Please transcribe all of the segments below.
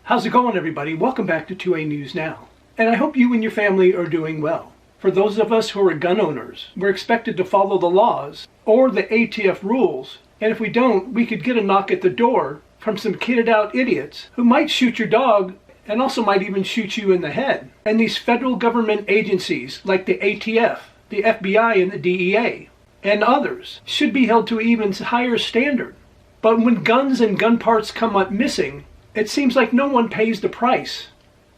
How's it going, everybody? Welcome back to 2A News Now. And I hope you and your family are doing well. For those of us who are gun owners, we're expected to follow the laws or the ATF rules, and if we don't, we could get a knock at the door from some kitted out idiots who might shoot your dog and also might even shoot you in the head. And these federal government agencies like the ATF, the FBI, and the DEA, and others should be held to an even higher standard. But when guns and gun parts come up missing, it seems like no one pays the price.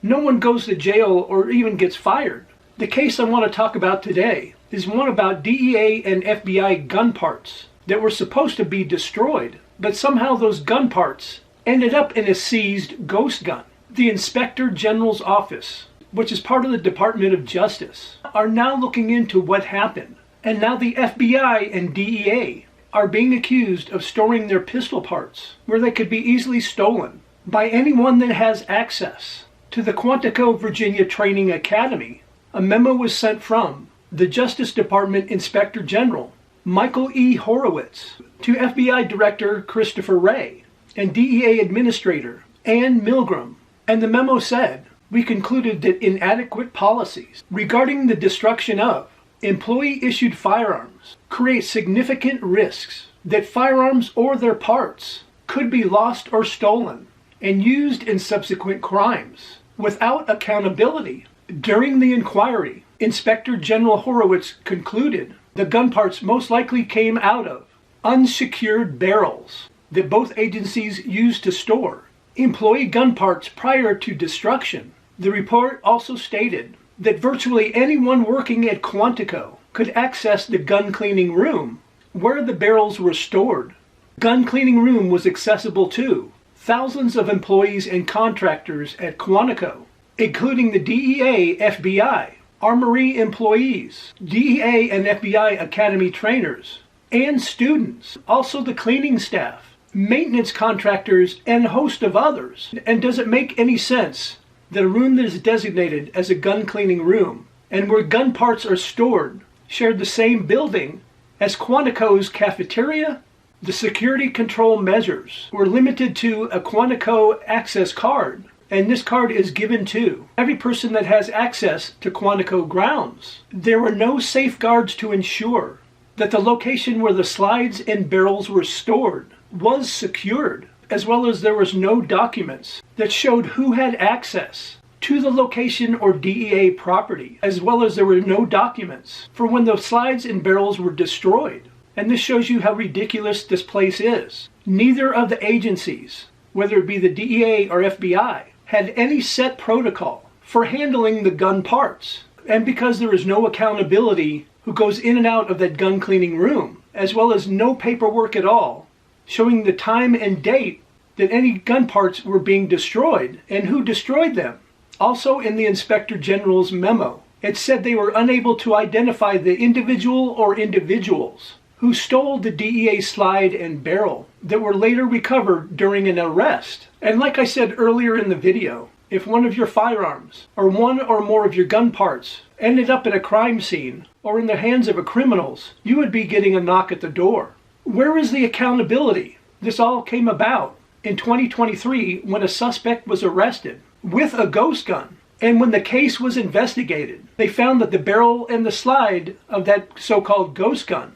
No one goes to jail or even gets fired. The case I want to talk about today is one about DEA and FBI gun parts that were supposed to be destroyed, but somehow those gun parts ended up in a seized ghost gun. The Inspector General's office, which is part of the Department of Justice, are now looking into what happened. And now the FBI and DEA are being accused of storing their pistol parts where they could be easily stolen by anyone that has access. To the Quantico, Virginia Training Academy, a memo was sent from the Justice Department Inspector General, Michael E. Horowitz, to FBI Director Christopher Wray and DEA Administrator Ann Milgram. And the memo said, "We concluded that inadequate policies regarding the destruction of employee-issued firearms create significant risks that firearms or their parts could be lost or stolen and used in subsequent crimes without accountability." During the inquiry, Inspector General Horowitz concluded the gun parts most likely came out of unsecured barrels that both agencies used to store employee gun parts prior to destruction. The report also stated that virtually anyone working at Quantico could access the gun cleaning room where the barrels were stored. Gun cleaning room was accessible to thousands of employees and contractors at Quantico, including the DEA, FBI, Armory employees, DEA and FBI Academy trainers, and students, also the cleaning staff, maintenance contractors, and a host of others. And does it make any sense that a room that is designated as a gun cleaning room and where gun parts are stored shared the same building as Quantico's cafeteria? The security control measures were limited to a Quantico access card, and this card is given to every person that has access to Quantico grounds. There were no safeguards to ensure that the location where the slides and barrels were stored was secured, as well as there was no documents that showed who had access to the location or DEA property, as well as there were no documents for when the slides and barrels were destroyed. And this shows you how ridiculous this place is. Neither of the agencies, whether it be the DEA or FBI, had any set protocol for handling the gun parts. And because there is no accountability who goes in and out of that gun cleaning room, as well as no paperwork at all, showing the time and date that any gun parts were being destroyed and who destroyed them. Also in the Inspector General's memo, it said they were unable to identify the individual or individuals who stole the DEA slide and barrel that were later recovered during an arrest. And like I said earlier in the video, if one of your firearms or one or more of your gun parts ended up at a crime scene or in the hands of criminals, you would be getting a knock at the door. Where is the accountability? This all came about in 2023 when a suspect was arrested with a ghost gun. And when the case was investigated, they found that the barrel and the slide of that so-called ghost gun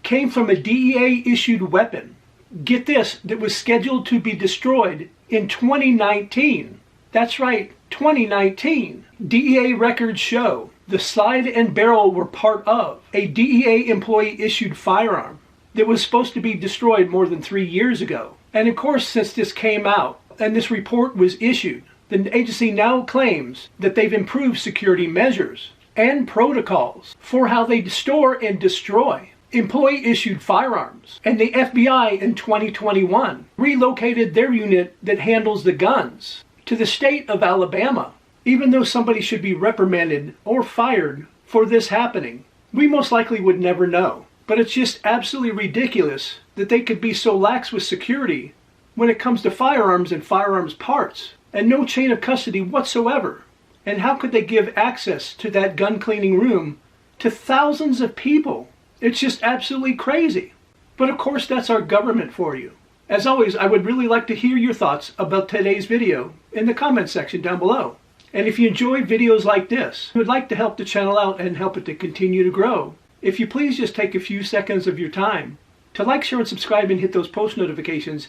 came from a DEA-issued weapon. Get this, that was scheduled to be destroyed in 2019. That's right, 2019. DEA records show the slide and barrel were part of a DEA employee-issued firearm that was supposed to be destroyed more than 3 years ago. And of course, since this came out and this report was issued, the agency now claims that they've improved security measures and protocols for how they store and destroy employee-issued firearms. And the FBI in 2021 relocated their unit that handles the guns to the state of Alabama. Even though somebody should be reprimanded or fired for this happening, we most likely would never know. But it's just absolutely ridiculous that they could be so lax with security when it comes to firearms and firearms parts, and no chain of custody whatsoever. And how could they give access to that gun cleaning room to thousands of people? It's just absolutely crazy. But of course, that's our government for you. As always, I would really like to hear your thoughts about today's video in the comments section down below. And if you enjoy videos like this, and would like to help the channel out and help it to continue to grow, if you please just take a few seconds of your time to like, share, and subscribe and hit those post notifications,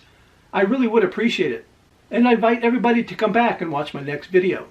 I really would appreciate it. And I invite everybody to come back and watch my next video.